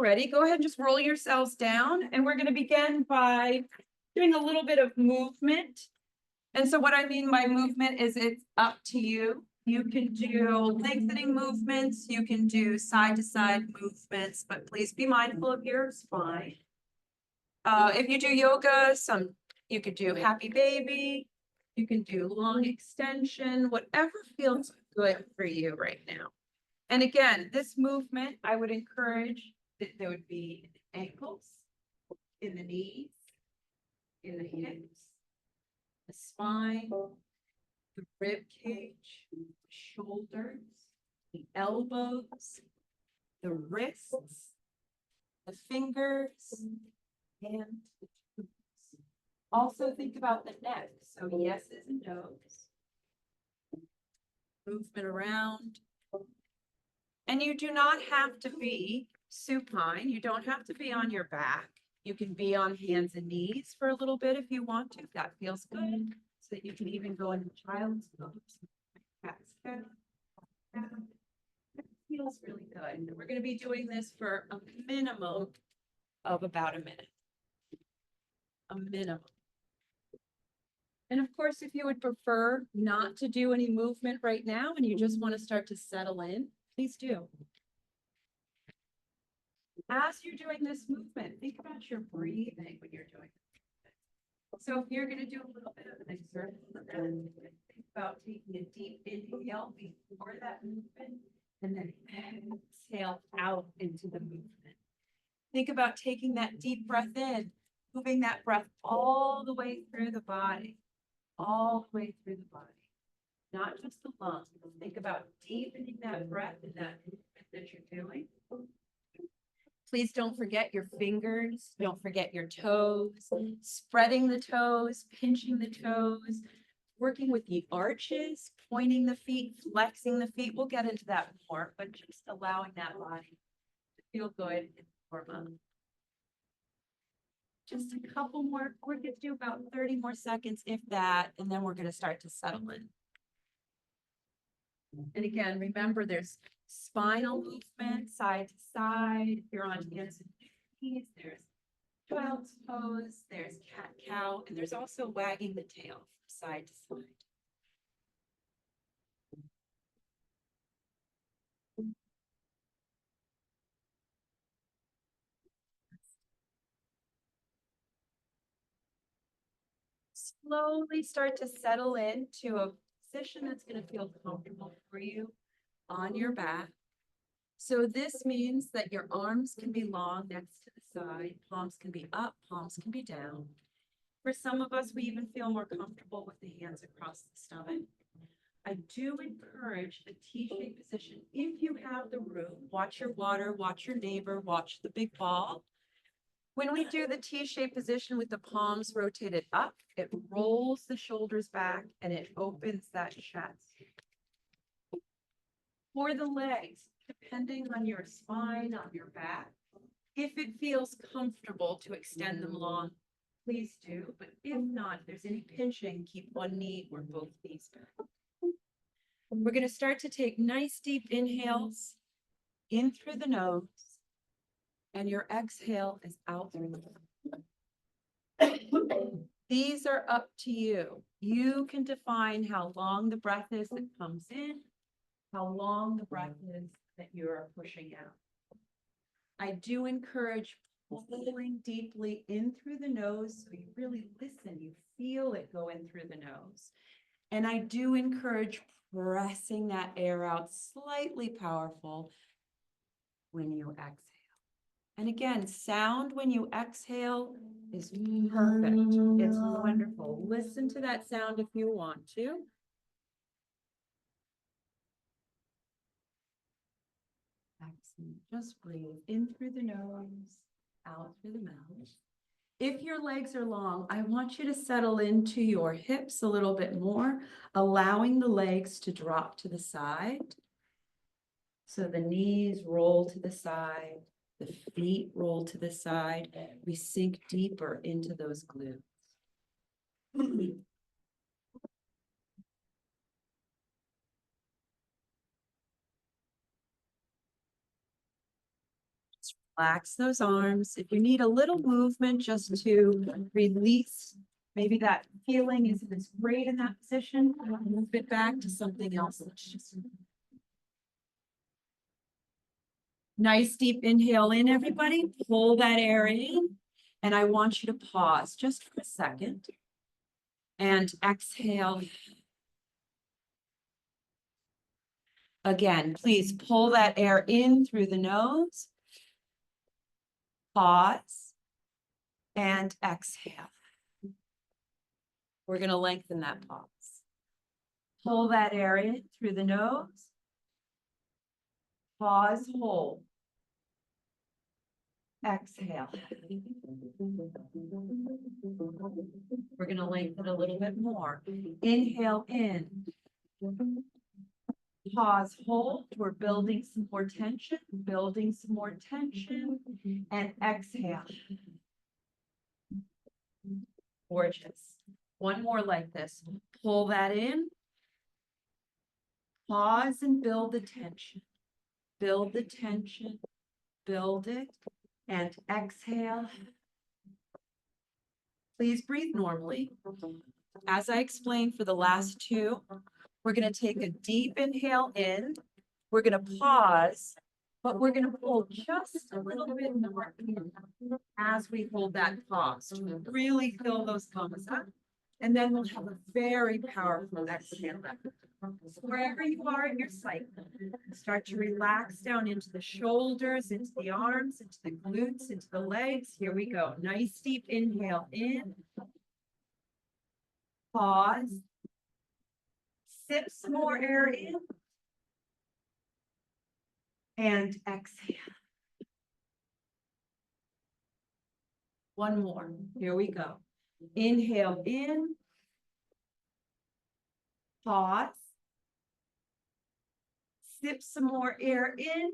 we're ready, go ahead and just roll yourselves down, and we're going to begin by doing a little bit of movement. And so what I mean by movement is it's up to you. You can do lengthening movements, you can do side to side movements, but please be mindful of your spine. If you do yoga, you could do happy baby, you can do long extension, whatever feels good for you right now. And again, this movement, I would encourage that there would be in the ankles, in the knees, in the hips, the spine, the rib cage, the shoulders, the elbows, the wrists, the fingers, and the toes. Also think about the neck. So yeses and nos. Movement around. And you do not have to be supine. You don't have to be on your back. You can be on hands and knees for a little bit if you want to. That feels good. So that you can even go into child's pose. Cat's cow. It feels really good. And we're going to be doing this for a minimum of about a minute. A minimum. And of course, if you would prefer not to do any movement right now and you just want to start to settle in, please do. As you're doing this movement, think about your breathing when you're doing it. So if you're going to do a little bit of an exertion, think about taking a deep inhale before that movement and then exhale out into the movement. Think about taking that deep breath in, moving that breath all the way through the body, all the way through the body, not just the lungs. Think about deepening that breath in that movement that you're doing. Please don't forget your fingers. Don't forget your toes, spreading the toes, pinching the toes, working with the arches, pointing the feet, flexing the feet. We'll get into that more, but just allowing that body to feel good and warm up. Just a couple more. We're going to do about 30 more seconds, if that, and then we're going to start to settle in. And again, remember there's spinal movement, side to side. If you're on hands and knees, there's child's pose, there's cat cow, and there's also wagging the tail from side to side. Slowly start to settle into a position that's going to feel comfortable for you on your back. So this means that your arms can be long next to the side, palms can be up, palms can be down. For some of us, we even feel more comfortable with the hands across the stomach. I do encourage a T-shaped position. If you have the room, watch your water, watch your neighbor, watch the big ball. When we do the T-shaped position with the palms rotated up, it rolls the shoulders back and it opens that chest. For the legs, depending on your spine, on your back, if it feels comfortable to extend them long, please do. But if not, if there's any pinching, keep one knee or both knees back. We're going to start to take nice deep inhales in through the nose, and your exhale is out through the mouth. These are up to you. You can define how long the breath is that comes in, how long the breath is that you are pushing out. I do encourage pulling deeply in through the nose so you really listen, you feel it go in through the nose. And I do encourage pressing that air out slightly powerful when you exhale. And again, sound when you exhale is perfect. It's wonderful. Listen to that sound if you want to. Excellent. Just breathe in through the nose, out through the mouth. If your legs are long, I want you to settle into your hips a little bit more, allowing the legs to drop to the side. So the knees roll to the side, the feet roll to the side. We sink deeper into those glutes. Relax those arms. If you need a little movement just to release, maybe that feeling isn't as great in that position, move it back to something else. Let's just nice deep inhale in, everybody. Pull that air in. And I want you to pause just for a second. And exhale. Again, please pull that air in through the nose. Pause. And exhale. We're going to lengthen that pause. Pull that air in through the nose. Pause, hold. Exhale. We're going to lengthen a little bit more. Inhale in. Pause, hold. We're building some more tension, and exhale. Gorgeous. One more like this. Pull that in. Pause and build the tension. Build the tension. Build it. And exhale. Please breathe normally. As I explained for the last two, we're going to take a deep inhale in. We're going to pause, but we're going to pull just a little bit more in as we hold that pause to really fill those lungs up. And then we'll have a very powerful exhale. So wherever you are in your cycle, start to relax down into the shoulders, into the arms, into the glutes, into the legs. Here we go. Nice deep inhale in. Pause. Sip some more air in. And exhale. One more. Here we go. Inhale in. Pause. Sip some more air in.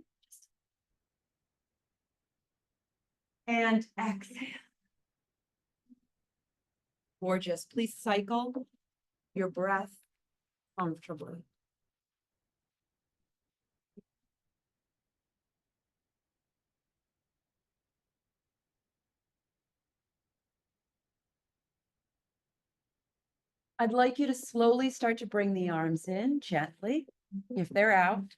And exhale. Gorgeous. Please cycle your breath comfortably. I'd like you to slowly start to bring the arms in gently, if they're out.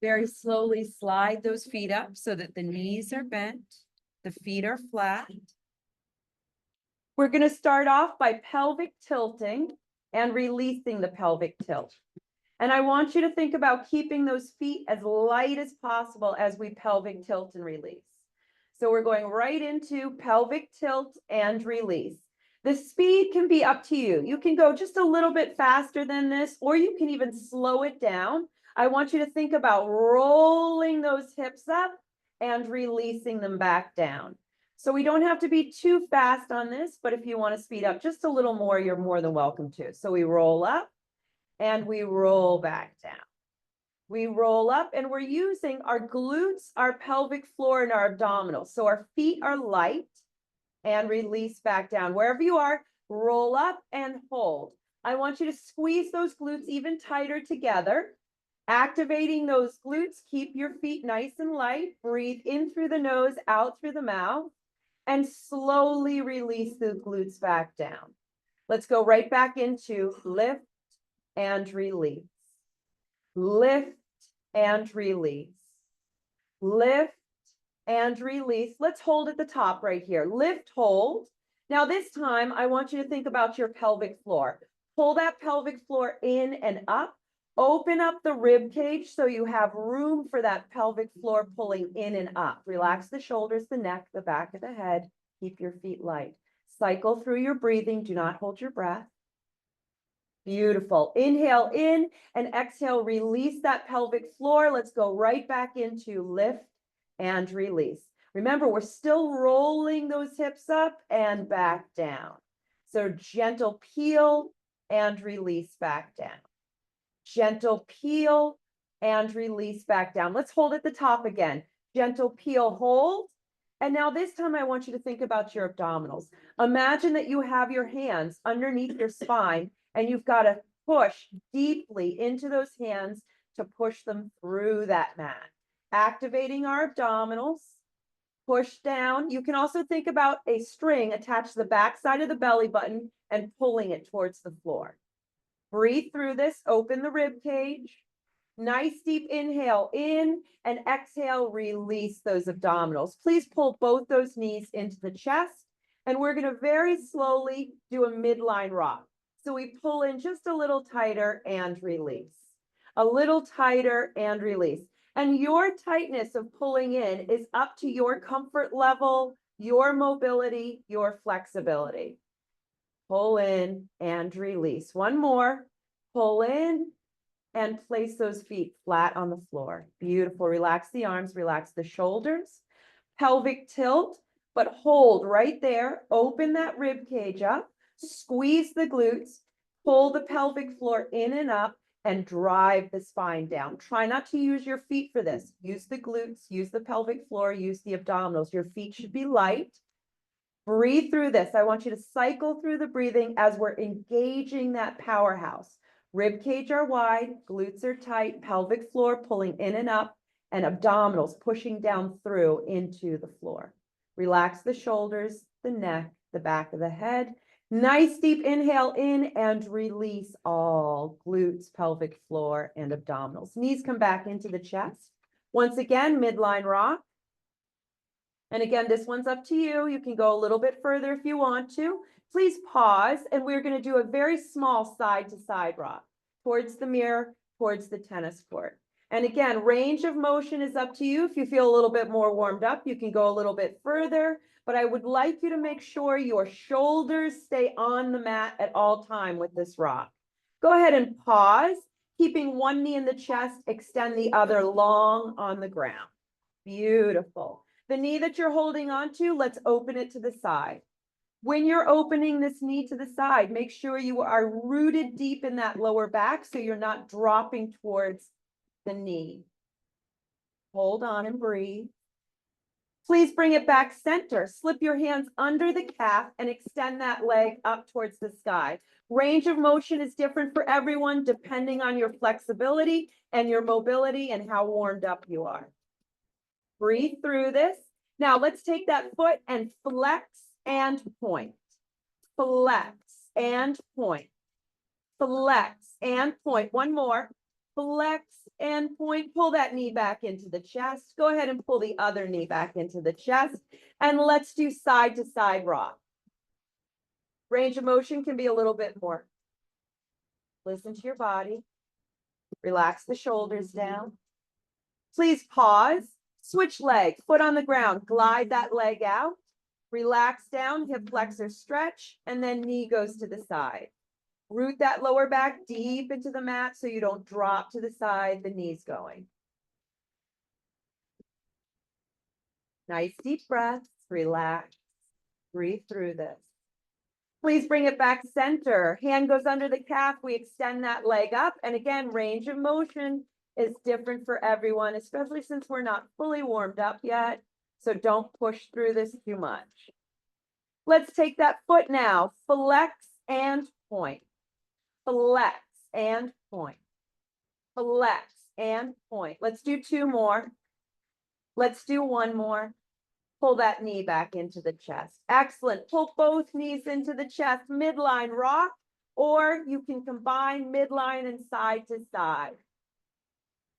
Very slowly slide those feet up so that the knees are bent, the feet are flat. We're going to start off by pelvic tilting and releasing the pelvic tilt. And I want you to think about keeping those feet as light as possible as we pelvic tilt and release. So we're going right into pelvic tilt and release. The speed can be up to you. You can go just a little bit faster than this, or you can even slow it down. I want you to think about rolling those hips up and releasing them back down. So we don't have to be too fast on this, but if you want to speed up just a little more, you're more than welcome to. So we roll up and we roll back down. We roll up and we're using our glutes, our pelvic floor, and our abdominals. So our feet are light. And release back down. Wherever you are, roll up and hold. I want you to squeeze those glutes even tighter together. Activating those glutes, keep your feet nice and light. Breathe in through the nose, out through the mouth, and slowly release the glutes back down. Let's go right back into lift and release. Lift and release. Lift and release. Let's hold at the top right here. Lift, hold. Now this time, I want you to think about your pelvic floor. Pull that pelvic floor in and up. Open up the rib cage so you have room for that pelvic floor pulling in and up. Relax the shoulders, the neck, the back of the head. Keep your feet light. Cycle through your breathing. Do not hold your breath. Beautiful. Inhale in and exhale. Release that pelvic floor. Let's go right back into lift and release. Remember, we're still rolling those hips up and back down. So gentle peel and release back down. Gentle peel and release back down. Let's hold at the top again. Gentle peel, hold. And now this time I want you to think about your abdominals. Imagine that you have your hands underneath your spine and you've got to push deeply into those hands to push them through that mat. Activating our abdominals. Push down. You can also think about a string attached to the back side of the belly button and pulling it towards the floor. Breathe through this, open the rib cage. Nice deep inhale in and exhale, release those abdominals. Please pull both those knees into the chest. And we're going to very slowly do a midline rock. So we pull in just a little tighter and release. A little tighter and release. And your tightness of pulling in is up to your comfort level, your mobility, your flexibility. Pull in and release. One more. Pull in and place those feet flat on the floor. Beautiful. Relax the arms, relax the shoulders. Pelvic tilt, but hold right there. Open that rib cage up. Squeeze the glutes. Pull the pelvic floor in and up and drive the spine down. Try not to use your feet for this. Use the glutes, use the pelvic floor, use the abdominals. Your feet should be light. Breathe through this. I want you to cycle through the breathing as we're engaging that powerhouse. Rib cage are wide, glutes are tight, pelvic floor pulling in and up, and abdominals pushing down through into the floor. Relax the shoulders, the neck, the back of the head. Nice deep inhale in and release all glutes, pelvic floor, and abdominals. Knees come back into the chest. Once again, midline rock. And again, this one's up to you. You can go a little bit further if you want to. Please pause, and we're going to do a very small side-to-side rock towards the mirror, towards the tennis court. And again, range of motion is up to you. If you feel a little bit more warmed up, you can go a little bit further. But I would like you to make sure your shoulders stay on the mat at all time with this rock. Go ahead and pause, keeping one knee in the chest, extend the other long on the ground. Beautiful. The knee that you're holding on to, let's open it to the side. When you're opening this knee to the side, make sure you are rooted deep in that lower back so you're not dropping towards the knee. Hold on and breathe. Please bring it back center. Slip your hands under the calf and extend that leg up towards the sky. Range of motion is different for everyone depending on your flexibility and your mobility and how warmed up you are. Breathe through this. Now let's take that foot and flex and point. Flex and point. Flex and point. One more. Flex and point. Pull that knee back into the chest. Go ahead and pull the other knee back into the chest. And let's do side to side rock. Range of motion can be a little bit more. Listen to your body. Relax the shoulders down. Please pause. Switch leg, foot on the ground, glide that leg out, relax down, hip flexor stretch, and then knee goes to the side. Root that lower back deep into the mat so you don't drop to the side, the knee's going. Nice deep breaths, relax, breathe through this. Please bring it back center. Hand goes under the calf, we extend that leg up, and again, range of motion is different for everyone, especially since we're not fully warmed up yet. So don't push through this too much. Let's take that foot now. Flex and point. Flex and point. Flex and point. Let's do two more. Let's do one more. Pull that knee back into the chest. Excellent. Pull both knees into the chest. Midline rock, or you can combine midline and side to side.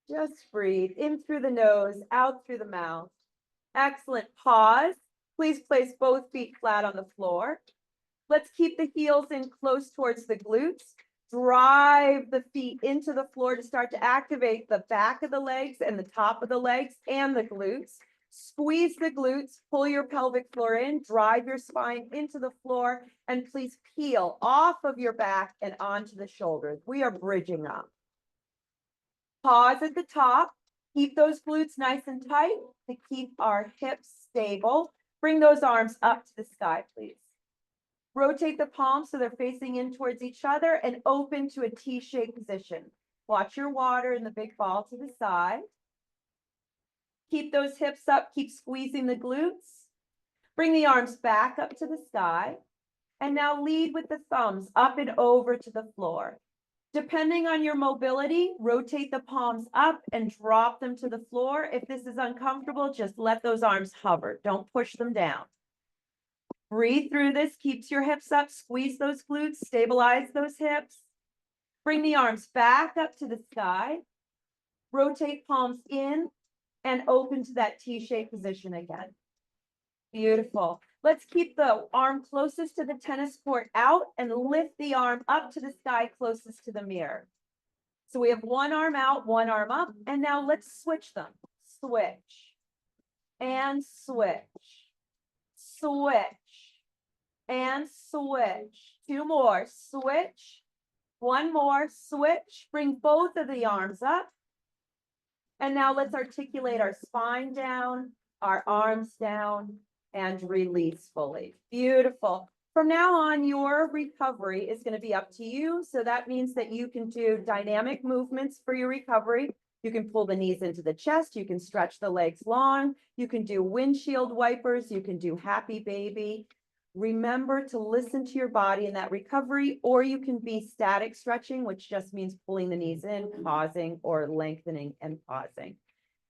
Just breathe in through the nose, out through the mouth. Excellent. Pause. Please place both feet flat on the floor. Let's keep the heels in close towards the glutes. Drive the feet into the floor to start to activate the back of the legs and the top of the legs and the glutes. Squeeze the glutes, pull your pelvic floor in, drive your spine into the floor, and please peel off of your back and onto the shoulders. We are bridging up. Pause at the top. Keep those glutes nice and tight to keep our hips stable. Bring those arms up to the sky, please. Rotate the palms so they're facing in towards each other and open to a T-shaped position. Watch your water in the big ball to the side. Keep those hips up. Keep squeezing the glutes. Bring the arms back up to the sky. And now lead with the thumbs up and over to the floor. Depending on your mobility, rotate the palms up and drop them to the floor. If this is uncomfortable, just let those arms hover. Don't push them down. Breathe through this, keeps your hips up, squeeze those glutes, stabilize those hips. Bring the arms back up to the sky. Rotate palms in and open to that T-shaped position again. Beautiful. Let's keep the arm closest to the tennis court out and lift the arm up to the sky closest to the mirror. So we have one arm out, one arm up, and now let's switch them. Switch and switch, switch and switch. Two more, switch. One more, switch. Bring both of the arms up. And now let's articulate our spine down, our arms down, and release fully. Beautiful. From now on, your recovery is going to be up to you. So that means that you can do dynamic movements for your recovery. You can pull the knees into the chest. You can stretch the legs long. You can do windshield wipers. You can do happy baby. Remember to listen to your body in that recovery, or you can be static stretching, which just means pulling the knees in, pausing, or lengthening and pausing.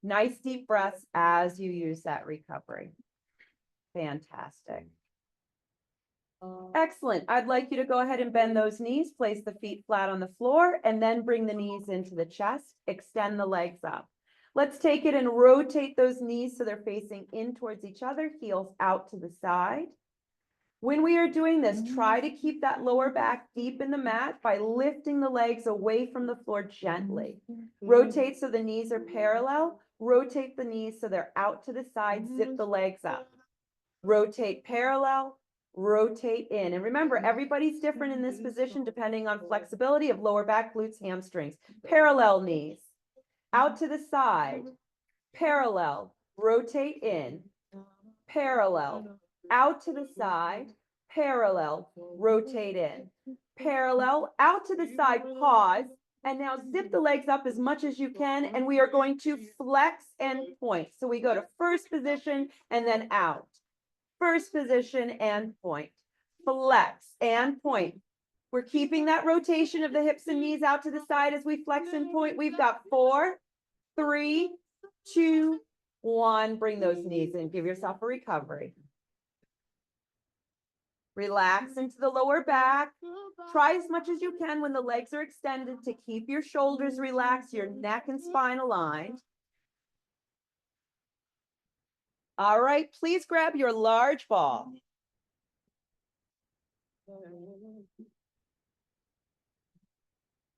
Nice deep breaths as you use that recovery. Fantastic. Excellent. I'd like you to go ahead and bend those knees, place the feet flat on the floor, and then bring the knees into the chest, extend the legs up. Let's take it and rotate those knees so they're facing in towards each other, heels out to the side. When we are doing this, try to keep that lower back deep in the mat by lifting the legs away from the floor gently. Rotate so the knees are parallel. Rotate the knees so they're out to the side. Zip the legs up. Rotate parallel. Rotate in. And remember, everybody's different in this position depending on flexibility of lower back, glutes, hamstrings. Parallel knees. Out to the side. Parallel. Rotate in. Parallel. Out to the side, parallel, rotate in, parallel, out to the side, pause, and now zip the legs up as much as you can, and we are going to flex and point. So we go to first position and then out. First position and point. Flex and point. We're keeping that rotation of the hips and knees out to the side as we flex and point. We've got 4, 3, 2, 1. Bring those knees in. Give yourself a recovery. Relax into the lower back. Try as much as you can when the legs are extended to keep your shoulders relaxed, your neck and spine aligned. All right, please grab your large ball.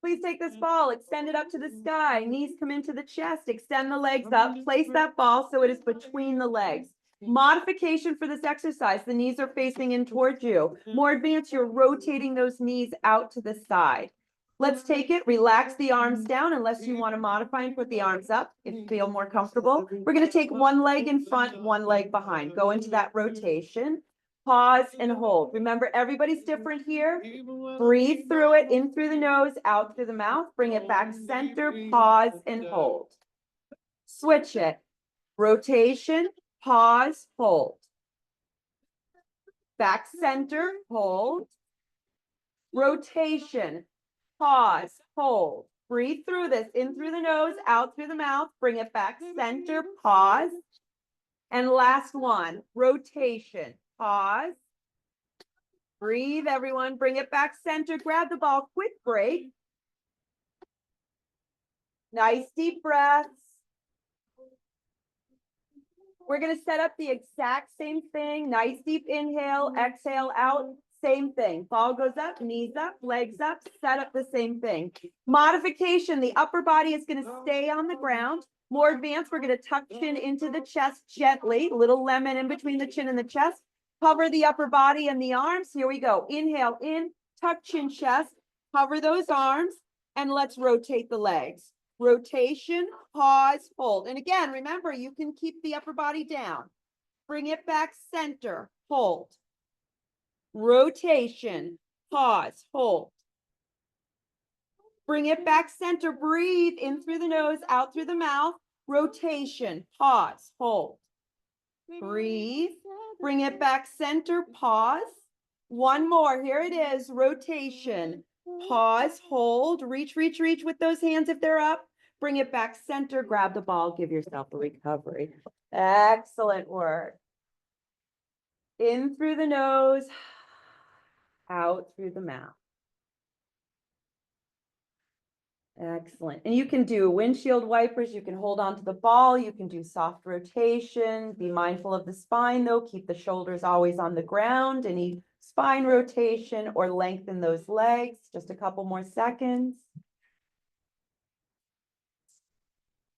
Please take this ball, extend it up to the sky, knees come into the chest, extend the legs up, place that ball so it is between the legs. Modification for this exercise, the knees are facing in towards you. More advanced, you're rotating those knees out to the side. Let's take it, relax the arms down unless you want to modify and put the arms up if you feel more comfortable. We're going to take one leg in front, one leg behind. Go into that rotation. Pause and hold. Remember, everybody's different here. Breathe through it, in through the nose, out through the mouth. Bring it back center, pause and hold. Switch it. Rotation, pause, hold. Back center, hold. Rotation, pause, hold. Breathe through this, in through the nose, out through the mouth. Bring it back center, pause. And last one, rotation, pause. Breathe, everyone. Bring it back center. Grab the ball. Quick break. Nice deep breaths. We're going to set up the exact same thing. Nice deep inhale, exhale out. Same thing. Ball goes up, knees up, legs up. Set up the same thing. Modification. The upper body is going to stay on the ground. More advanced, we're going to tuck chin into the chest gently. Little lemon in between the chin and the chest. Cover the upper body and the arms. Here we go. Inhale in, tuck chin, chest. Cover those arms, and let's rotate the legs. Rotation, pause, hold. And again, remember, you can keep the upper body down. Bring it back center, hold. Rotation, pause, hold. Bring it back center, breathe in through the nose, out through the mouth. Rotation, pause, hold. Breathe. Bring it back center, pause. One more, here it is, rotation, Pause, hold, reach, reach, reach with those hands if they're up. Bring it back center, grab the ball, give yourself a recovery. Excellent work. In through the nose, out through the mouth. Excellent. And you can do windshield wipers. You can hold on to the ball. You can do soft rotation. Be mindful of the spine though. Keep the shoulders always on the ground. Any spine rotation or lengthen those legs. Just a couple more seconds.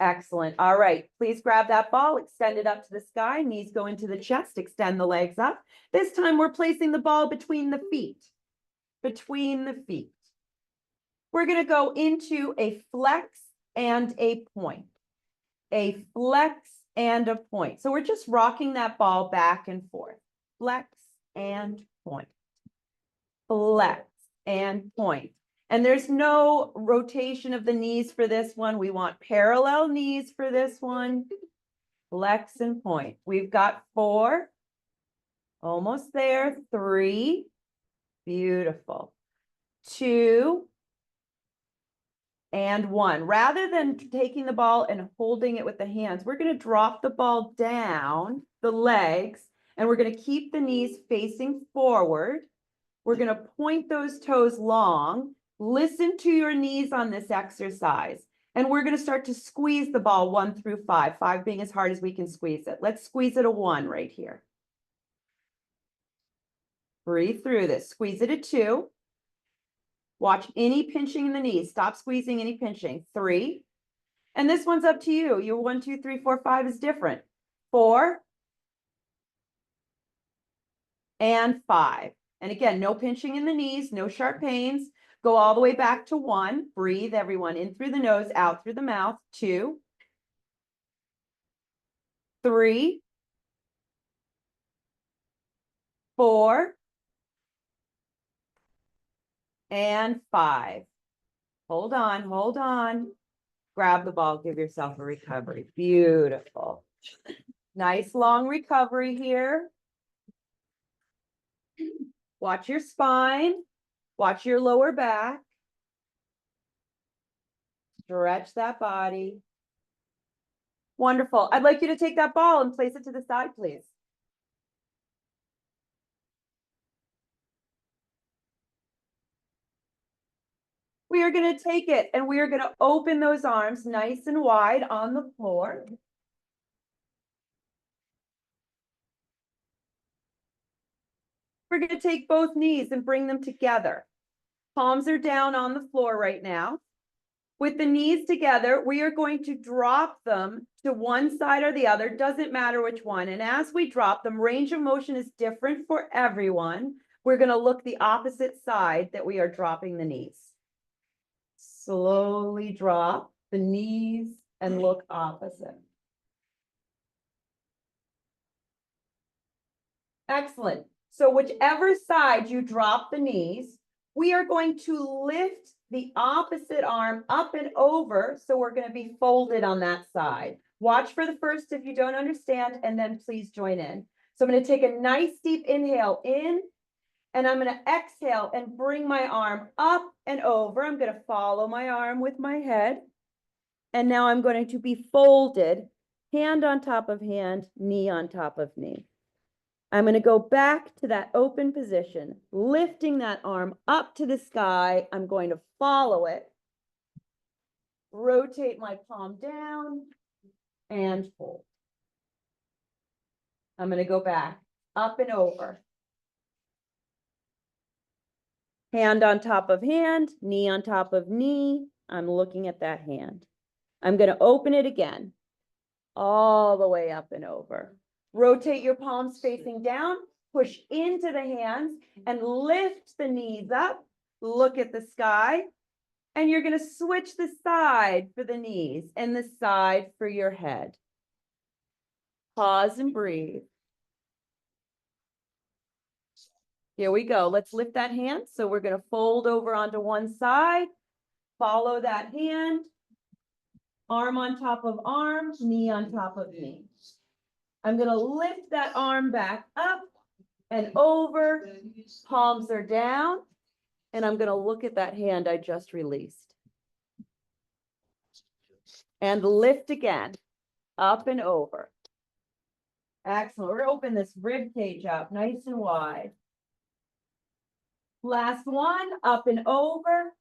Excellent. All right. Please grab that ball, extend it up to the sky. Knees go into the chest, extend the legs up. This time we're placing the ball between the feet. Between the feet. We're going to go into a flex and a point. A flex and a point. So we're just rocking that ball back and forth. Flex and point. Flex and point. And there's no rotation of the knees for this one. We want parallel knees for this one. Flex and point. We've got 4. Almost there. 3. Beautiful. 2. And 1. Rather than taking the ball and holding it with the hands, we're going to drop the ball down the legs, and we're going to keep the knees facing forward. We're going to point those toes long. Listen to your knees on this exercise. And we're going to start to squeeze the ball 1 through 5, 5 being as hard as we can squeeze it. Let's squeeze it a 1 right here. Breathe through this. Squeeze it a 2. Watch any pinching in the knees. Stop squeezing any pinching. 3. And this one's up to you. Your 1, 2, 3, 4, 5 is different. 4. And 5. And again, no pinching in the knees, no sharp pains. Go all the way back to 1. Breathe, everyone. In through the nose, out through the mouth. 2. 3. 4. And 5. Hold on, hold on. Grab the ball, give yourself a recovery. Beautiful. Nice long recovery here. Watch your spine. Watch your lower back. Stretch that body. Wonderful. I'd like you to take that ball and place it to the side, please. We are going to take it and we are going to open those arms nice and wide on the floor. We're going to take both knees and bring them together. Palms are down on the floor right now. With the knees together, we are going to drop them to one side or the other. Doesn't matter which one. And as we drop them, range of motion is different for everyone. We're going to look the opposite side that we are dropping the knees. Slowly drop the knees and look opposite. Excellent. So whichever side you drop the knees, we are going to lift the opposite arm up and over. So we're going to be folded on that side. Watch for the first if you don't understand, and then please join in. So I'm going to take a nice deep inhale in, and I'm going to exhale and bring my arm up and over. I'm going to follow my arm with my head. And now I'm going to be folded, hand on top of hand, knee on top of knee. I'm going to go back to that open position, lifting that arm up to the sky. I'm going to follow it, rotate my palm down, and hold. I'm going to go back, up and over. Hand on top of hand, knee on top of knee. I'm looking at that hand. I'm going to open it again, all the way up and over. Rotate your palms facing down, push into the hands and lift the knees up. Look at the sky. And you're going to switch the side for the knees and the side for your head. Pause and breathe. Here we go. Let's lift that hand. So we're going to fold over onto one side. Follow that hand. Arm on top of arm, knee on top of knee. I'm going to lift that arm back up and over. Palms are down. And I'm gonna look at that hand I just released. And lift again, up and over. Excellent. We're gonna open this rib cage up nice and wide. Last one, up and over.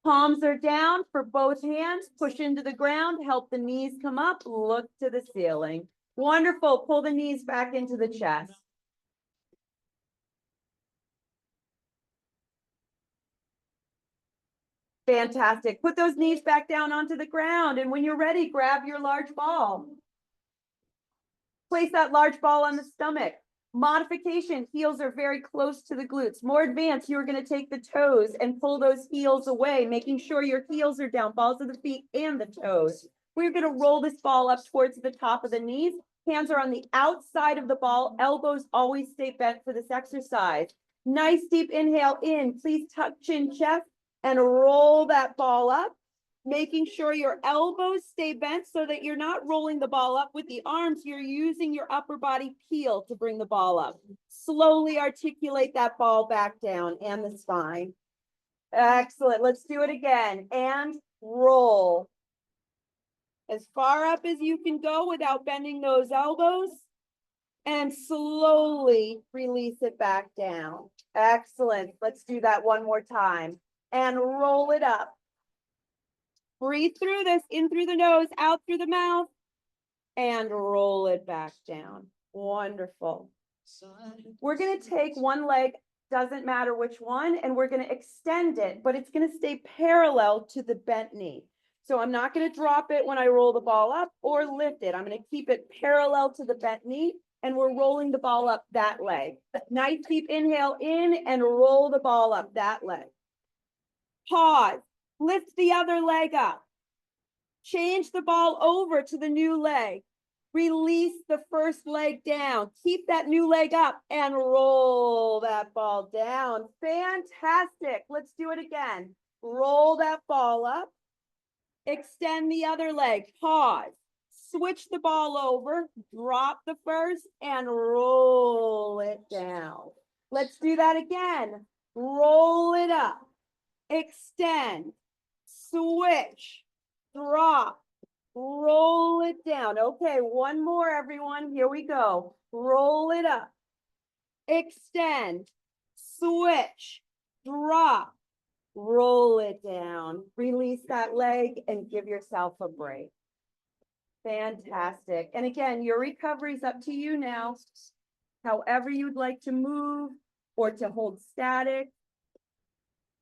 Palms are down for both hands. Push into the ground, help the knees come up, look to the ceiling. Wonderful. Pull the knees back into the chest. Fantastic. Put those knees back down onto the ground. And when you're ready, grab your large ball. Place that large ball on the stomach. Modification, heels are very close to the glutes. More advanced, you're going to take the toes and pull those heels away, making sure your heels are down, balls of the feet and the toes. We're going to roll this ball up towards the top of the knees. Hands are on the outside of the ball. Elbows always stay bent for this exercise. Nice deep inhale in. Please tuck chin, chest, and roll that ball up. Making sure your elbows stay bent so that you're not rolling the ball up with the arms. You're using your upper body peel to bring the ball up. Slowly articulate that ball back down and the spine. Excellent. Let's do it again. And roll. As far up as you can go without bending those elbows. And slowly release it back down. Excellent. Let's do that one more time. And roll it up. Breathe through this, in through the nose, out through the mouth, and roll it back down. Wonderful. We're going to take one leg, doesn't matter which one, and we're going to extend it, but it's going to stay parallel to the bent knee. So I'm not going to drop it when I roll the ball up or lift it. I'm going to keep it parallel to the bent knee, and we're rolling the ball up that leg. Nice deep inhale in and roll the ball up that leg. Pause. Lift the other leg up. Change the ball over to the new leg. Release the first leg down. Keep that new leg up and roll that ball down. Fantastic. Let's do it again. Roll that ball up. Extend the other leg. Pause. Switch the ball over. Drop the first and roll it down. Let's do that again. Roll it up. Extend. Switch, drop, roll it down. Okay, one more, everyone. Here we go. Roll it up, extend, switch, drop, roll it down. Release that leg and give yourself a break. Fantastic. And again, your recovery is up to you now. However you'd like to move or to hold static.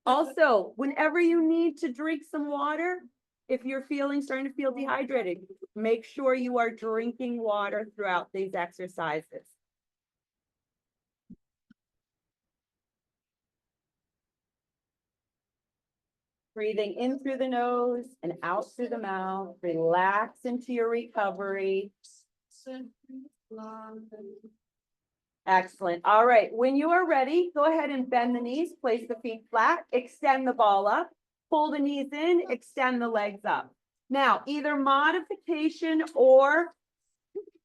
Also, whenever you need to drink some water, if you're starting to feel dehydrated, make sure you are drinking water throughout these exercises. Breathing in through the nose and out through the mouth. Relax into your recovery. Excellent. All right. When you are ready, go ahead and bend the knees, place the feet flat, extend the ball up, pull the knees in, extend the legs up. Now, either modification or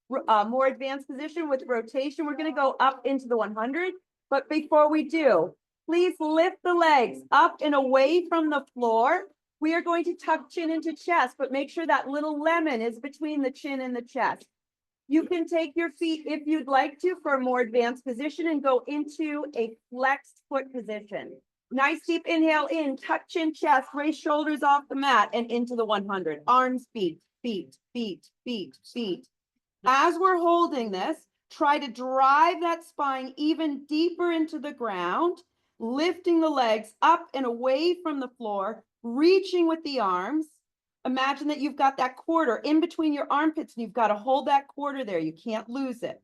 more advanced position with rotation, we're going to go up into the 100. But before we do, please lift the legs up and away from the floor. We are going to tuck chin into chest, but make sure that little lemon is between the chin and the chest. You can take your feet, if you'd like to, for a more advanced position and go into a flexed foot position. Nice deep inhale in, tuck chin, chest, raise shoulders off the mat and into the 100. Arms, feet, feet, feet, feet, feet. As we're holding this, try to drive that spine even deeper into the ground, lifting the legs up and away from the floor, reaching with the arms. Imagine that you've got that quarter in between your armpits and you've got to hold that quarter there. You can't lose it.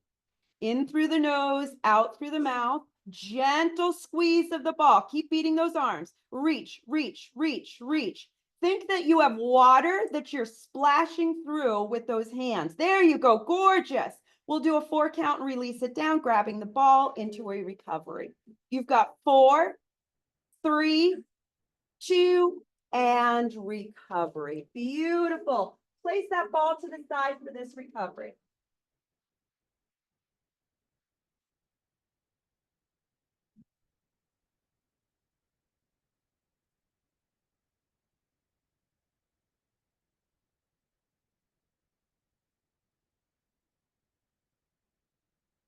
In through the nose, out through the mouth. Gentle squeeze of the ball. Keep beating those arms. Reach, reach, reach, reach. Think that you have water that you're splashing through with those hands. There you go. Gorgeous. We'll do a 4 count and release it down, grabbing the ball into a recovery. You've got 4, 3, 2, and recovery. Beautiful. Place that ball to the side for this recovery.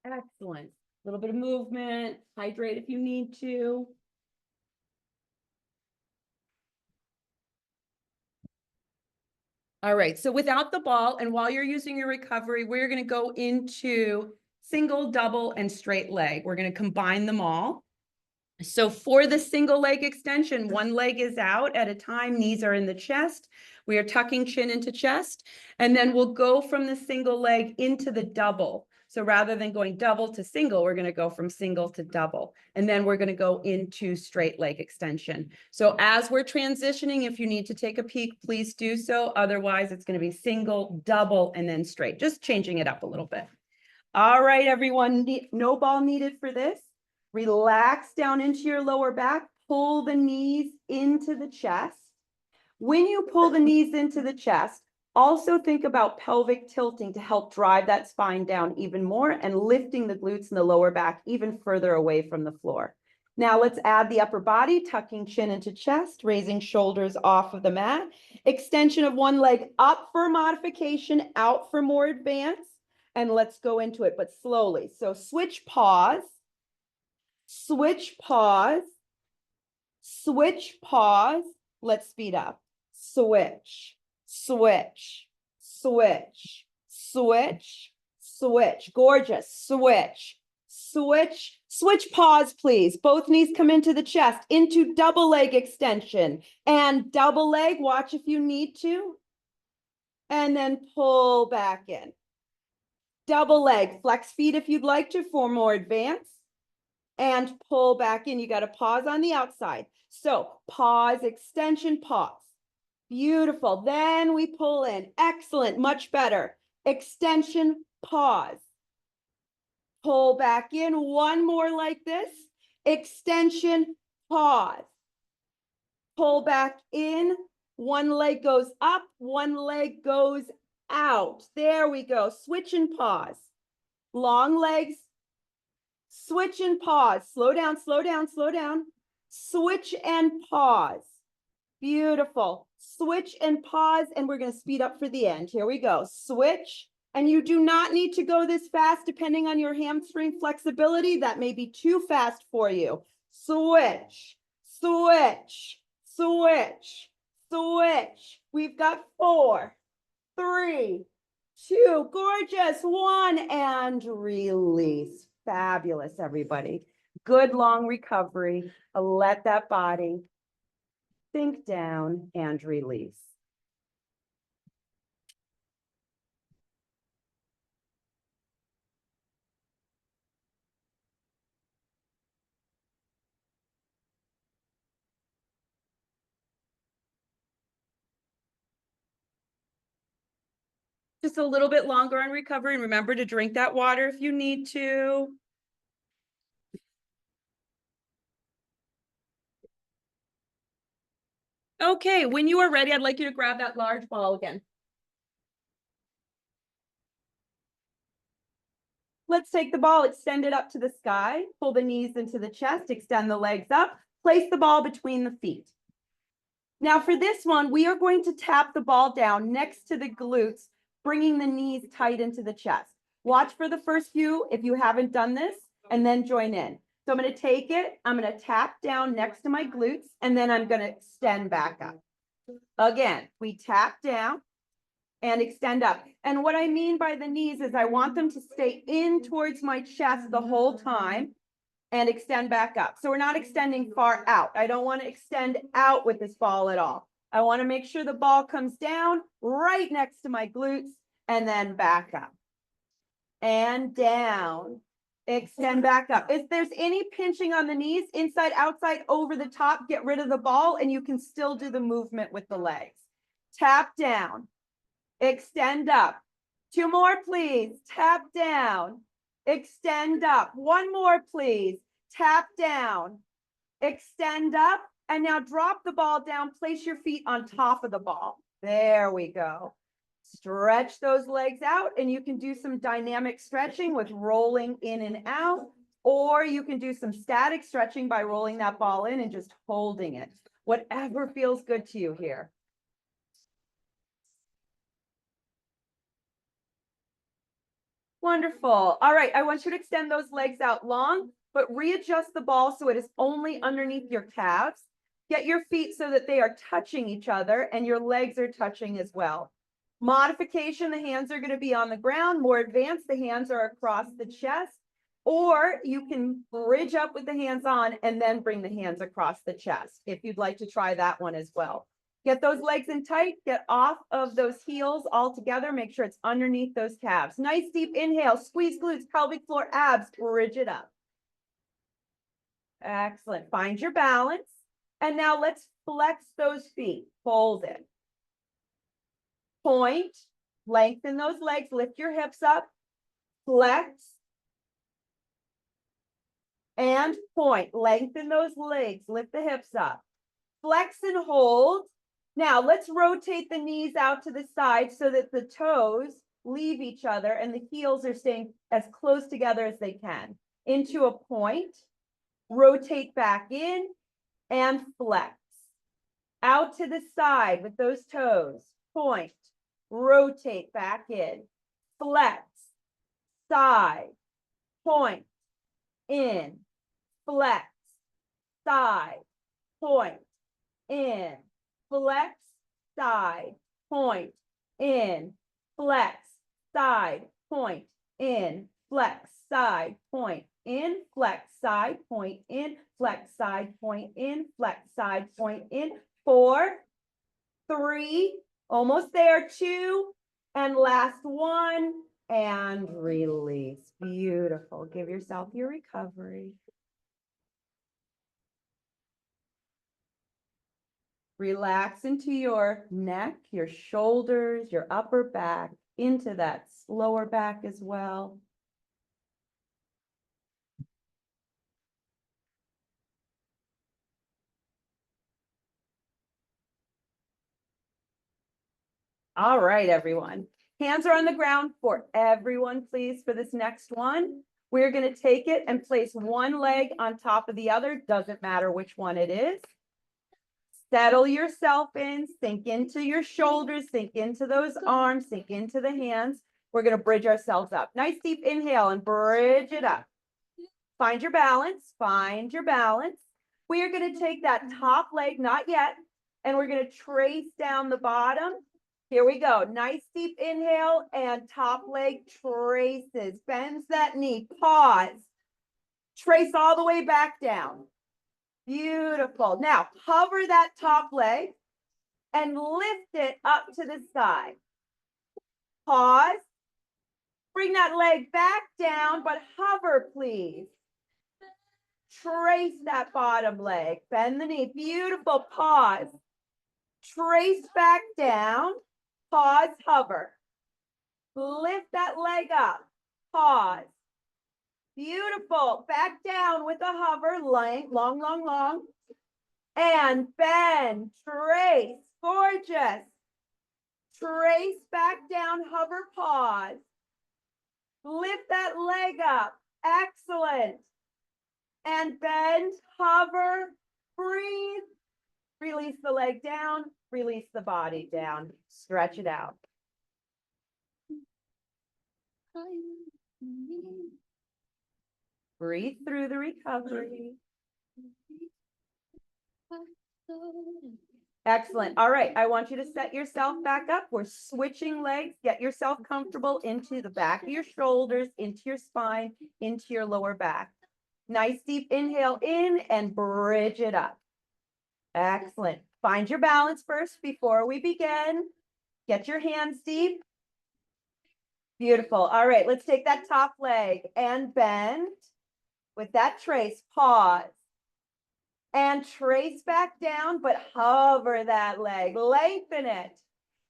Excellent. A little bit of movement, hydrate if you need to. All right, so without the ball, and while you're using your recovery, we're going to go into single, double, and straight leg. We're going to combine them all. So for the single leg extension, one leg is out at a time, knees are in the chest. We are tucking chin into chest, and then we'll go from the single leg into the double. So rather than going double to single, we're going to go from single to double. And then we're going to go into straight leg extension. So as we're transitioning, if you need to take a peek, please do so. Otherwise, it's going to be single, double, and then straight, just changing it up a little bit. All right, everyone, no ball needed for this. Relax down into your lower back, pull the knees into the chest. When you pull the knees into the chest, also think about pelvic tilting to help drive that spine down even more and lifting the glutes and the lower back even further away from the floor. Now let's add the upper body, tucking chin into chest, raising shoulders off of the mat. Extension of one leg up for modification, out for more advance. And let's go into it, but slowly. So switch pause, switch pause, switch pause. Let's speed up. Switch, switch, switch, switch, switch. Gorgeous. Switch, switch, switch pause, please. Both knees come into the chest, into double leg extension and double leg. Watch if you need to. And then pull back in. Double leg, flex feet if you'd like to for more advance. And pull back in. You got to pause on the outside. So pause, extension, pause. Beautiful. Then we pull in. Excellent. Much better. Extension, pause. Pull back in. One more like this. Extension, pause. Pull back in. One leg goes up. One leg goes out. There we go. Switch and pause. Long legs. Switch and pause. Slow down, slow down, slow down. Switch and pause. Beautiful. Switch and pause, and we're going to speed up for the end. Here we go. Switch, and you do not need to go this fast depending on your hamstring flexibility. That may be too fast for you. Switch, switch, switch, switch. We've got 4, 3, 2, gorgeous, 1, and release. Fabulous, everybody. Good long recovery. Let that body sink down and release. Just a little bit longer on recovery. And remember to drink that water if you need to. Okay, when you are ready, I'd like you to grab that large ball again. Let's take the ball, extend it up to the sky, pull the knees into the chest, extend the legs up, place the ball between the feet. Now for this one, we are going to tap the ball down next to the glutes, bringing the knees tight into the chest. Watch for the first few if you haven't done this, and then join in. So I'm going to take it, I'm going to tap down next to my glutes, and then I'm going to extend back up. Again, we tap down and extend up. And what I mean by the knees is I want them to stay in towards my chest the whole time and extend back up. So we're not extending far out. I don't want to extend out with this ball at all. I want to make sure the ball comes down right next to my glutes and then back up and down. Extend back up. If there's any pinching on the knees, inside, outside, over the top, get rid of the ball and you can still do the movement with the legs. Tap down, extend up. 2 more, please. Tap down, extend up. 1 more, please. Tap down, extend up. And now drop the ball down. Place your feet on top of the ball. There we go. Stretch those legs out, and you can do some dynamic stretching with rolling in and out, or you can do some static stretching by rolling that ball in and just holding it. Whatever feels good to you here. Wonderful. All right, I want you to extend those legs out long, but readjust the ball so it is only underneath your calves. Get your feet so that they are touching each other and your legs are touching as well. Modification, the hands are going to be on the ground. More advanced, the hands are across the chest. Or you can bridge up with the hands on and then bring the hands across the chest if you'd like to try that one as well. Get those legs in tight, get off of those heels all together. Make sure it's underneath those calves. Nice deep inhale, squeeze glutes, pelvic floor, abs, bridge it up. Excellent. Find your balance. And now let's flex those feet. Fold it. Point, lengthen those legs, lift your hips up, flex, and point. Lengthen those legs, lift the hips up. Flex and hold. Now let's rotate the knees out to the side so that the toes leave each other and the heels are staying as close together as they can. Into a point, rotate back in and flex. Out to the side with those toes, point, rotate back in, flex, side, point, in, flex, side, point, in, flex, side, point, in, flex, side, point, in, flex, side, point, in, flex, side, point, in, flex, side, point, in, flex, side, point, in. 4, 3, almost there, 2, and last one, and release. Beautiful. Give yourself your recovery. Relax into your neck, your shoulders, your upper back, into that lower back as well. All right, everyone. Hands are on the ground for everyone, please, for this next one. We're going to take it and place one leg on top of the other. Doesn't matter which one it is. Settle yourself in, sink into your shoulders, sink into those arms, sink into the hands. We're going to bridge ourselves up. Nice deep inhale and bridge it up. Find your balance, find your balance. We are going to take that top leg, not yet, and we're going to trace down the bottom. Here we go. Nice deep inhale and top leg traces. Bends that knee. Pause. Trace all the way back down. Beautiful. Now hover that top leg and lift it up to the side. Pause. Bring that leg back down, but hover, please. Trace that bottom leg. Bend the knee. Beautiful. Pause. Trace back down. Pause, hover. Lift that leg up. Pause. Beautiful. Back down with a hover. Long, long, long. And bend. Trace. Gorgeous. Trace back down. Hover. Pause. Lift that leg up. Excellent. And bend. Hover. Breathe. Release the leg down. Release the body down. Stretch it out. Breathe through the recovery. Excellent. All right. I want you to set yourself back up. We're switching legs. Get yourself comfortable into the back of your shoulders, into your spine, into your lower back. Nice deep inhale in and bridge it up. Excellent. Find your balance first before we begin. Get your hands deep. Beautiful. All right. Let's take that top leg and bend. With that trace, pause. And trace back down, but hover that leg, lengthen it,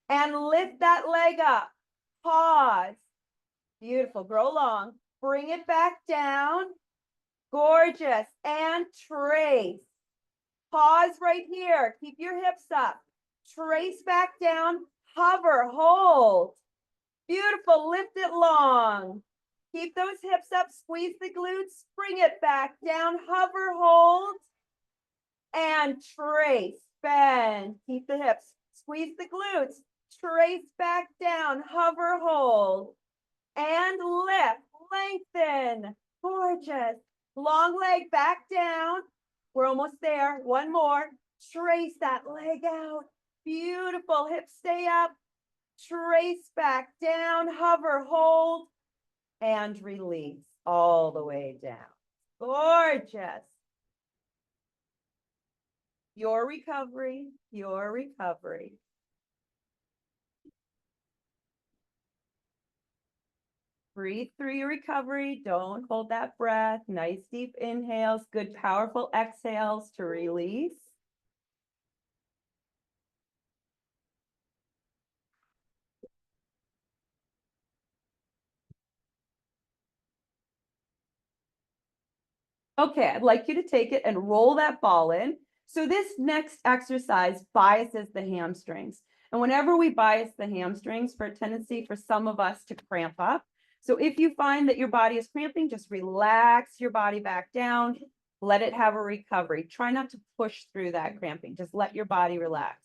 and lift that leg up. Pause. Beautiful. Grow long. Bring it back down. Gorgeous. And trace. Pause right here. Keep your hips up. Trace back down. Hover. Hold. Beautiful. Lift it long. Keep those hips up. Squeeze the glutes. Bring it back down. Hover. Hold. And trace, bend, keep the hips, squeeze the glutes, trace back down, hover, hold. and lift, lengthen, gorgeous. Long leg back down. We're almost there. One more. Trace that leg out. Beautiful. Hips stay up. Trace back down. Hover, hold, and release all the way down. Gorgeous. Your recovery, your recovery. Breathe through your recovery. Don't hold that breath. Nice deep inhales, good powerful exhales to release. Okay, I'd like you to take it and roll that ball in. So this next exercise biases the hamstrings. And whenever we bias the hamstrings, for a tendency for some of us to cramp up. So if you find that your body is cramping, just relax your body back down. Let it have a recovery. Try not to push through that cramping. Just let your body relax.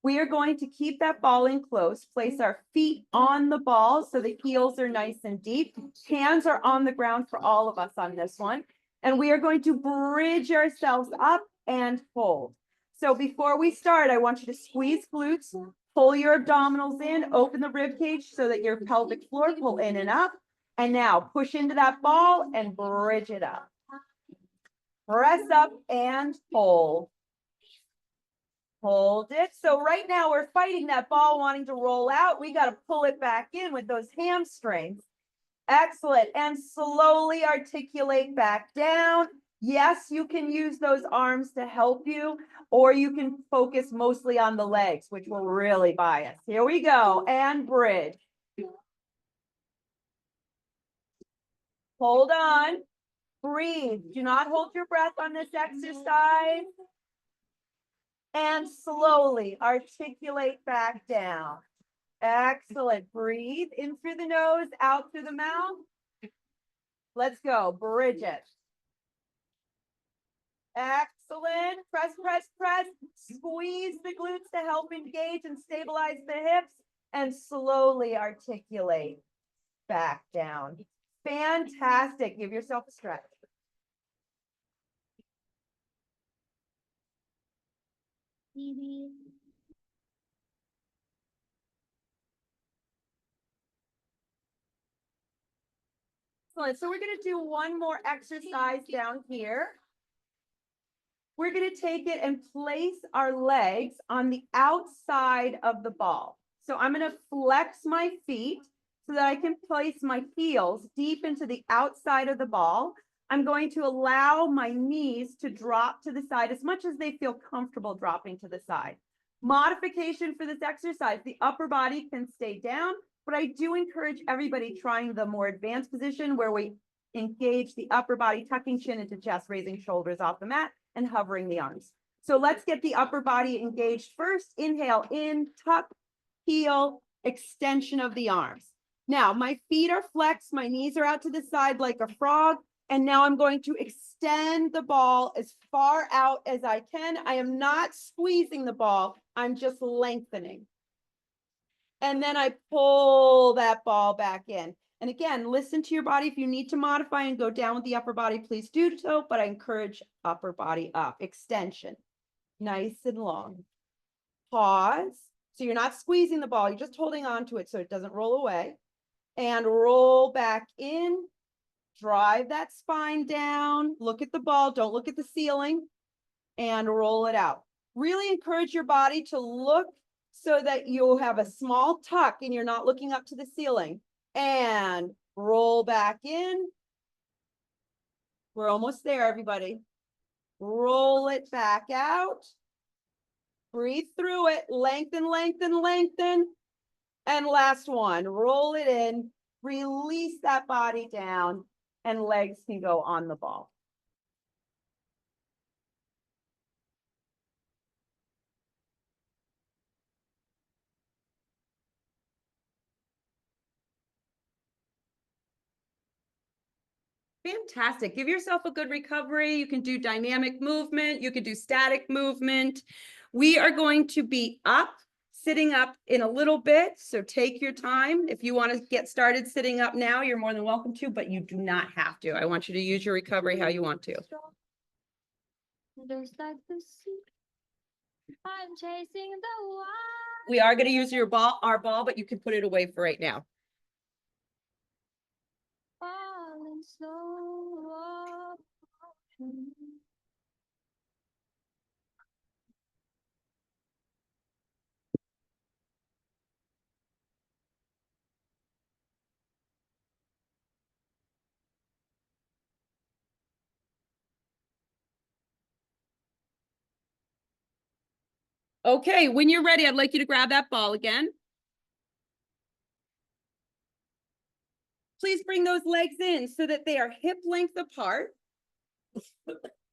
We are going to keep that ball in close, place our feet on the ball so the heels are nice and deep. Hands are on the ground for all of us on this one. And we are going to bridge ourselves up and hold. So before we start, I want you to squeeze glutes, pull your abdominals in, open the rib cage so that your pelvic floor pull in and up. And now push into that ball and bridge it up. Press up and hold. Hold it. So right now we're fighting that ball wanting to roll out. We got to pull it back in with those hamstrings. Excellent. And slowly articulate back down. Yes, you can use those arms to help you, or you can focus mostly on the legs, which will really bias. Here we go. And bridge. Hold on. Breathe. Do not hold your breath on this exercise. And slowly articulate back down. Excellent. Breathe in through the nose, out through the mouth. Let's go. Bridge it. Excellent. Press, press, press. Squeeze the glutes to help engage and stabilize the hips, and slowly articulate back down. Fantastic. Give yourself a stretch. Excellent. So we're going to do one more exercise down here. We're going to take it and place our legs on the outside of the ball. So I'm going to flex my feet so that I can place my heels deep into the outside of the ball. I'm going to allow my knees to drop to the side as much as they feel comfortable dropping to the side. Modification for this exercise, the upper body can stay down, but I do encourage everybody trying the more advanced position where we engage the upper body, tucking chin into chest, raising shoulders off the mat, and hovering the arms. So let's get the upper body engaged first. Inhale in, tuck, heel, extension of the arms. Now my feet are flexed, my knees are out to the side like a frog. And now I'm going to extend the ball as far out as I can. I am not squeezing the ball, I'm just lengthening. And then I pull that ball back in. And again, listen to your body. If you need to modify and go down with the upper body, please do so. But I encourage upper body up, extension, nice and long. Pause. So you're not squeezing the ball, you're just holding on to it so it doesn't roll away. And roll back in. Drive that spine down. Look at the ball. Don't look at the ceiling. And roll it out. Really encourage your body to look so that you'll have a small tuck and you're not looking up to the ceiling. And roll back in. We're almost there, everybody. Roll it back out. Breathe through it. Lengthen, lengthen, lengthen. And last one. Roll it in. Release that body down. And legs can go on the ball. Fantastic. Give yourself a good recovery. You can do dynamic movement. You can do static movement. We are going to be up sitting up in a little bit, so take your time. If you want to get started sitting up now, you're more than welcome to, but you do not have to. I want you to use your recovery how you want to. Just like the sea, I'm chasing the wild. We are going to use our ball, but you can put it away for right now. Falling slow. Okay, when you're ready, I'd like you to grab that ball again. Please bring those legs in so that they are hip length apart.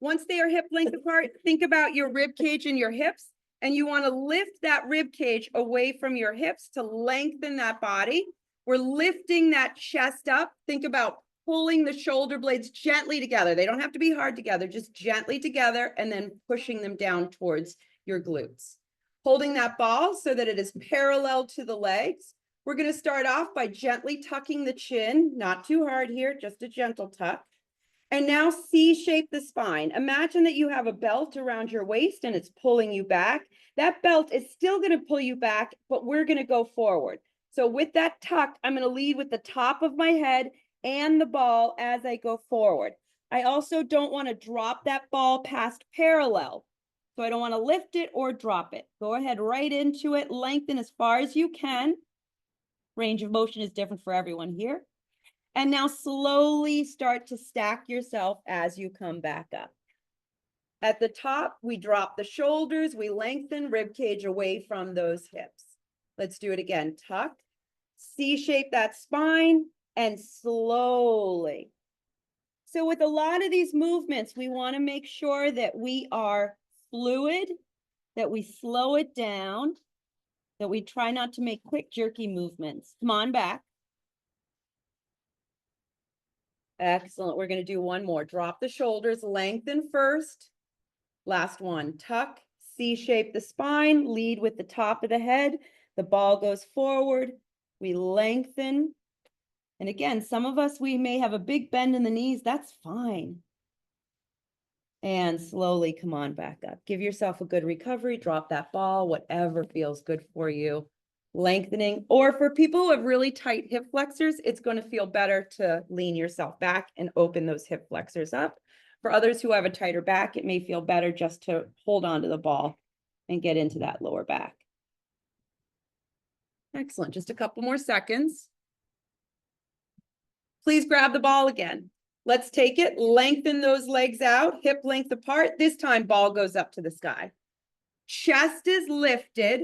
Once they are hip length apart, think about your rib cage and your hips, and you want to lift that rib cage away from your hips to lengthen that body. We're lifting that chest up. Think about pulling the shoulder blades gently together. They don't have to be hard together, just gently together, and then pushing them down towards your glutes. Holding that ball so that it is parallel to the legs. We're going to start off by gently tucking the chin, not too hard here, just a gentle tuck. And now C-shape the spine. Imagine that you have a belt around your waist and it's pulling you back. That belt is still going to pull you back, but we're going to go forward. So with that tuck, I'm going to lead with the top of my head and the ball as I go forward. I also don't want to drop that ball past parallel. So I don't want to lift it or drop it. Go ahead right into it. Lengthen as far as you can. Range of motion is different for everyone here. And now slowly start to stack yourself as you come back up. At the top, we drop the shoulders, we lengthen rib cage away from those hips. Let's do it again. Tuck, C-shape that spine, and slowly. So with a lot of these movements, we want to make sure that we are fluid, that we slow it down, that we try not to make quick, jerky movements. Come on back. Excellent. We're going to do one more. Drop the shoulders, lengthen first. Last one. Tuck, C-shape the spine, lead with the top of the head. The ball goes forward. We lengthen. And again, some of us, we may have a big bend in the knees. That's fine. And slowly come on back up. Give yourself a good recovery. Drop that ball, whatever feels good for you. Lengthening, or for people who have really tight hip flexors, it's going to feel better to lean yourself back and open those hip flexors up. For others who have a tighter back, it may feel better just to hold on to the ball and get into that lower back. Excellent. Just a couple more seconds. Please grab the ball again. Let's take it, lengthen those legs out, hip length apart. This time, ball goes up to the sky. Chest is lifted.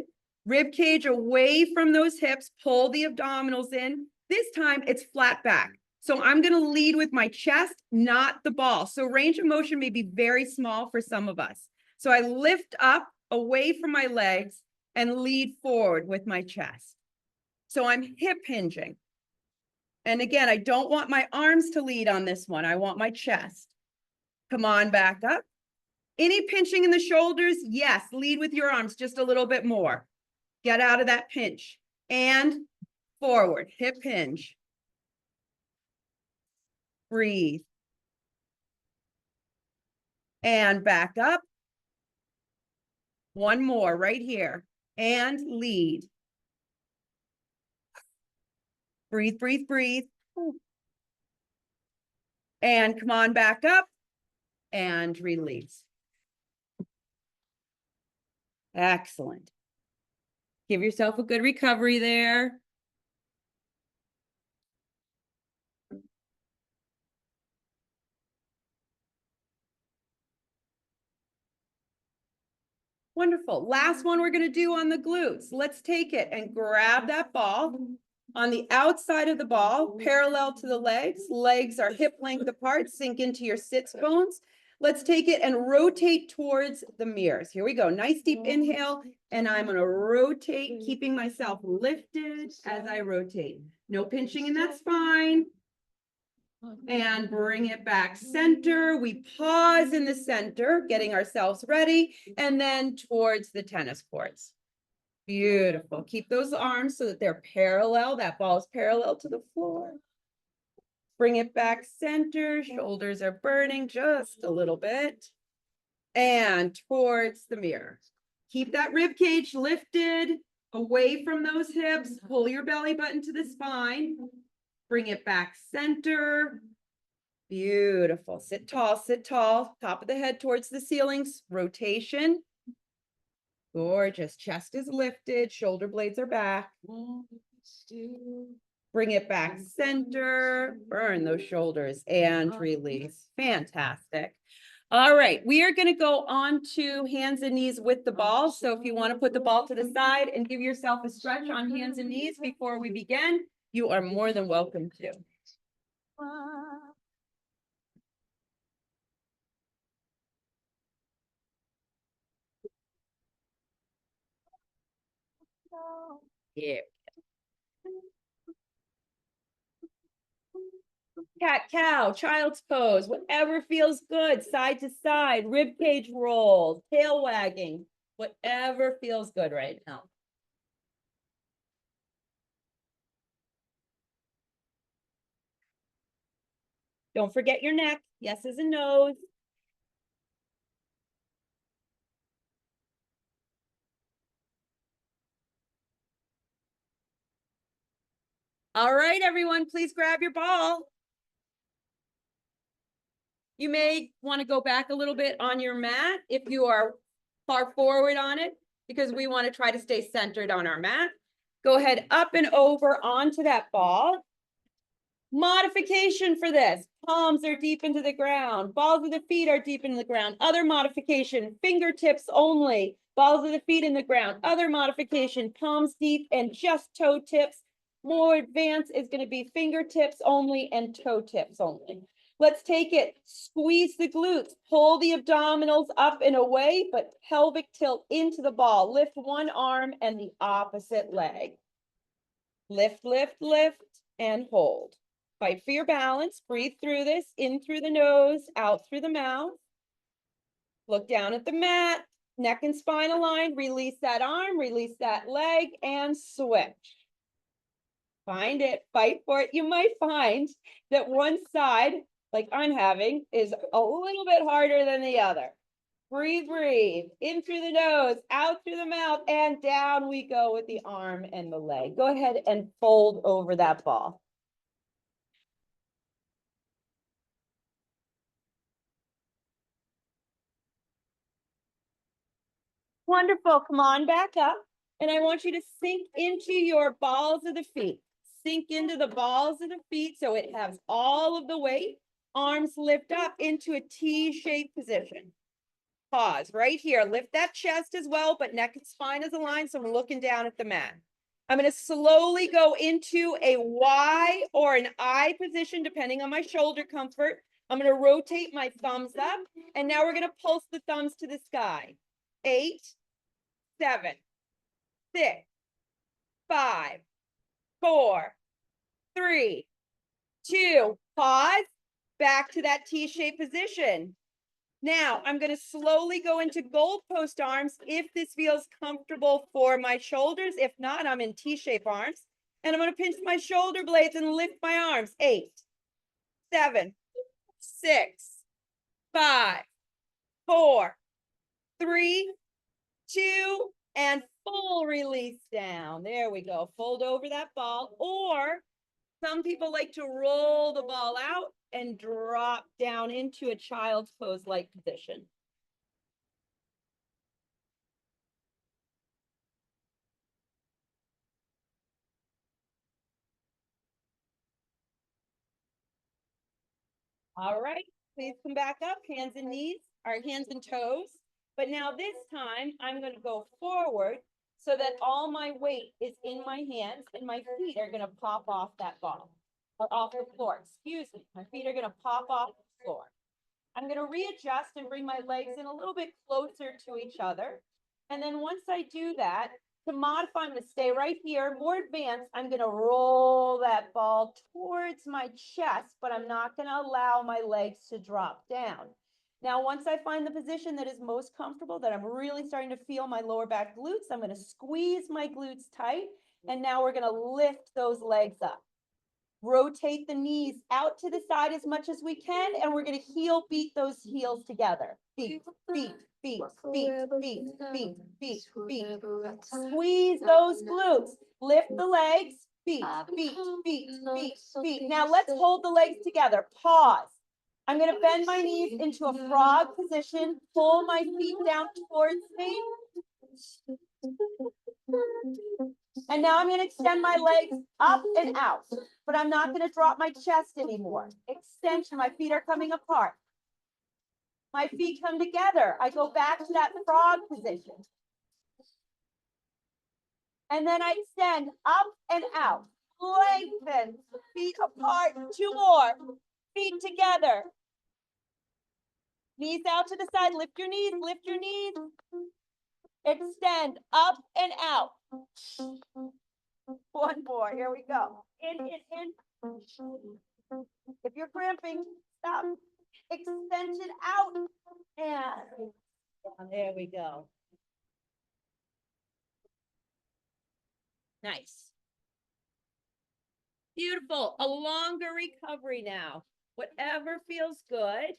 Rib cage away from those hips, pull the abdominals in. This time it's flat back. So I'm going to lead with my chest, not the ball. So range of motion may be very small for some of us. So I lift up away from my legs and lead forward with my chest. So I'm hip hinging. And again, I don't want my arms to lead on this one. I want my chest. Come on back up. Any pinching in the shoulders? Yes, lead with your arms just a little bit more. Get out of that pinch and forward, hip hinge. Breathe. And back up. One more right here. And lead. Breathe, breathe, breathe. And come on back up and release. Excellent. Give yourself a good recovery there. Wonderful. Last one we're going to do on the glutes. Let's take it and grab that ball. On the outside of the ball, parallel to the legs. Legs are hip length apart. Sink into your sits bones. Let's take it and rotate towards the mirrors. Here we go. Nice deep inhale. And I'm going to rotate, keeping myself lifted as I rotate. No pinching in that spine. And bring it back center. We pause in the center, getting ourselves ready, and then towards the tennis courts. Beautiful. Keep those arms so that they're parallel. That ball is parallel to the floor. Bring it back center. Shoulders are burning just a little bit. And towards the mirror. Keep that rib cage lifted away from those hips. Pull your belly button to the spine. Bring it back center. Beautiful. Sit tall, sit tall. Top of the head towards the ceilings. Rotation. Gorgeous. Chest is lifted. Shoulder blades are back. Bring it back center. Burn those shoulders and release. Fantastic. All right, we are going to go on to hands and knees with the ball. So if you want to put the ball to the side and give yourself a stretch on hands and knees before we begin, you are more than welcome to. Yeah. Cat, cow, child's pose, whatever feels good, side to side, rib cage rolls, tail wagging, whatever feels good right now. Don't forget your neck. Yeses and nos. All right, everyone, please grab your ball. You may want to go back a little bit on your mat if you are far forward on it, because we want to try to stay centered on our mat. Go ahead up and over onto that ball. Modification for this. Palms are deep into the ground. Balls of the feet are deep into the ground. Other modification, fingertips only. Balls of the feet in the ground. Other modification, palms deep and just toe tips. More advanced is going to be fingertips only and toe tips only. Let's take it. Squeeze the glutes. Pull the abdominals up and away, but pelvic tilt into the ball. Lift one arm and the opposite leg. Lift, lift, lift, and hold. Fight for your balance. Breathe through this, in through the nose, out through the mouth. Look down at the mat, neck and spine aligned. Release that arm, release that leg, and switch. Find it, fight for it. You might find that one side, like I'm having, is a little bit harder than the other. Breathe, breathe. In through the nose, out through the mouth, and down we go with the arm and the leg. Go ahead and fold over that ball. Wonderful. Come on back up. And I want you to sink into your balls of the feet. Sink into the balls of the feet so it has all of the weight. Arms lift up into a T-shaped position. Pause right here. Lift that chest as well, but neck and spine is aligned, so we're looking down at the mat. I'm going to slowly go into a Y or an I position, depending on my shoulder comfort. I'm going to rotate my thumbs up, and now we're going to pulse the thumbs to the sky. 8, 7, 6, 5, 4, 3, 2, pause, back to that T-shaped position. Now I'm going to slowly go into goalpost arms if this feels comfortable for my shoulders. If not, I'm in T-shaped arms. And I'm going to pinch my shoulder blades and lift my arms. 8, 7, 6, 5, 4, 3, 2, and full release down. There we go. Fold over that ball. Or some people like to roll the ball out and drop down into a child's pose-like position. All right, please come back up, hands and knees, or hands and toes. But now this time, I'm going to go forward so that all my weight is in my hands and my feet are going to pop off that ball, or off the floor. Excuse me, my feet are going to pop off the floor. I'm going to readjust and bring my legs in a little bit closer to each other. And then once I do that, to modify, I'm going to stay right here. More advanced, I'm going to roll that ball towards my chest, but I'm not going to allow my legs to drop down. Now, once I find the position that is most comfortable, that I'm really starting to feel my lower back glutes, I'm gonna squeeze my glutes tight. And now we're gonna lift those legs up. Rotate the knees out to the side as much as we can, and we're gonna heel beat those heels together. Beat, beat, beat, beat, beat, beat, beat, beat. Squeeze those glutes. Lift the legs. Beat, beat, beat, beat, beat. Now let's hold the legs together. Pause. I'm gonna bend my knees into a frog position. Pull my feet down towards me. And now I'm gonna extend my legs up and out, but I'm not gonna drop my chest anymore. Extension, my feet are coming apart. My feet come together. I go back to that frog position. And then I extend up and out. Lengthen, feet apart, 2 more. Feet together. Knees out to the side, lift your knees, lift your knees. Extend up and out. One more, here we go. In. If you're cramping, stop. Extension out. And there we go. Nice. Beautiful. A longer recovery now. Whatever feels good.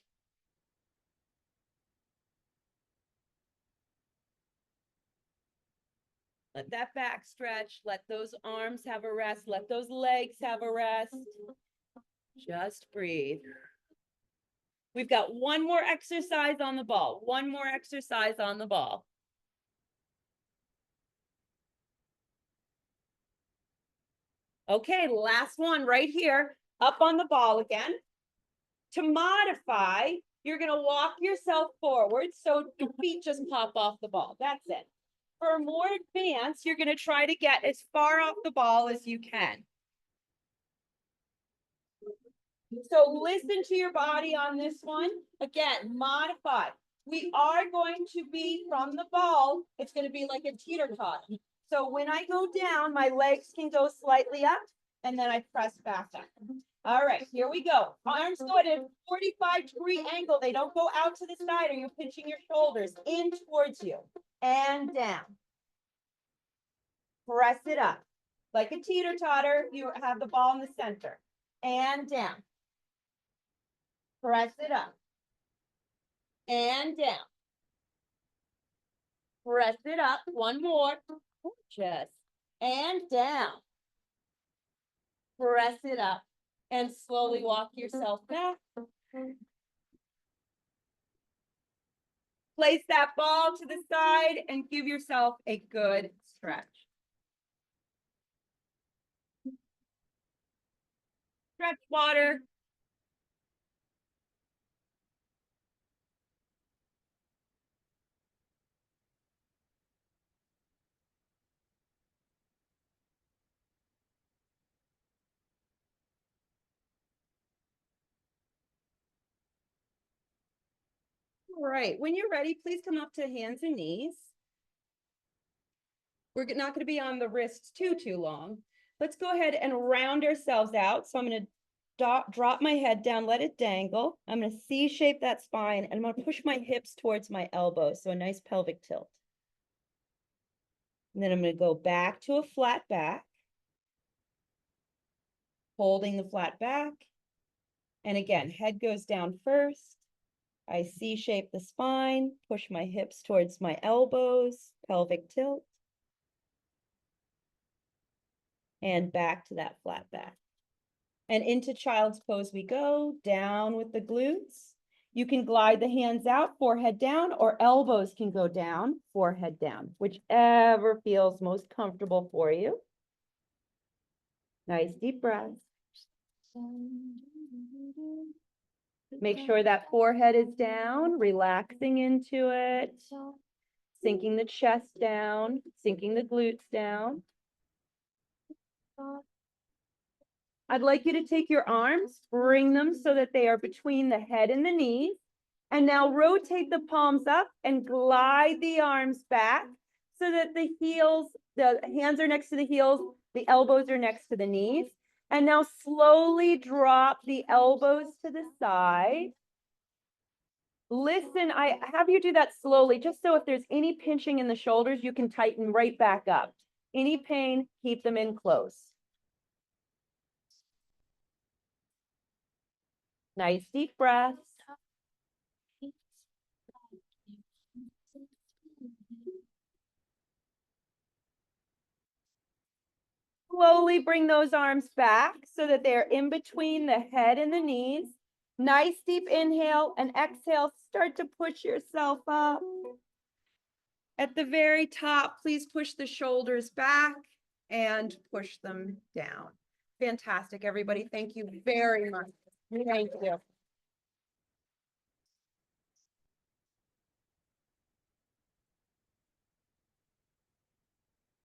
Let that back stretch. Let those arms have a rest. Let those legs have a rest. Just breathe. We've got one more exercise on the ball. One more exercise on the ball. Okay, last one right here. Up on the ball again. To modify, you're going to walk yourself forward so your feet just pop off the ball. That's it. For more advanced, you're going to try to get as far off the ball as you can. So listen to your body on this one. Again, modify. We are going to be from the ball. It's going to be like a teeter-tot. So when I go down, my legs can go slightly up and then I press back up. All right, here we go. Arms go at a 45-degree angle. They don't go out to the side or you're pinching your shoulders in towards you and down. Press it up. Like a teeter-totter, you have the ball in the center and down. Press it up and down. Press it up. One more. Just and down. Press it up and slowly walk yourself back. Place that ball to the side and give yourself a good stretch. Stretch water. All right, when you're ready, please come up to hands and knees. We're not going to be on the wrists too long. Let's go ahead and round ourselves out. So I'm going to drop my head down, let it dangle. I'm going to C-shape that spine and I'm going to push my hips towards my elbows. So a nice pelvic tilt. And then I'm going to go back to a flat back. Holding the flat back. And again, head goes down first. I C-shape the spine, push my hips towards my elbows, pelvic tilt. And back to that flat back. And into child's pose we go, down with the glutes. You can glide the hands out, forehead down, or elbows can go down, forehead down, whichever feels most comfortable for you. Nice deep breath. Make sure that forehead is down, relaxing into it, sinking the chest down, sinking the glutes down. I'd like you to take your arms, bring them so that they are between the head and the knees. And now rotate the palms up and glide the arms back so that the hands are next to the heels, the elbows are next to the knees. And now slowly drop the elbows to the side. Listen, I have you do that slowly, just so if there's any pinching in the shoulders, you can tighten right back up. Any pain, keep them in close. Nice deep breaths. Slowly bring those arms back so that they're in between the head and the knees. Nice deep inhale and exhale. Start to push yourself up. At the very top, please push the shoulders back and push them down. Fantastic, everybody. Thank you very much. Thank you.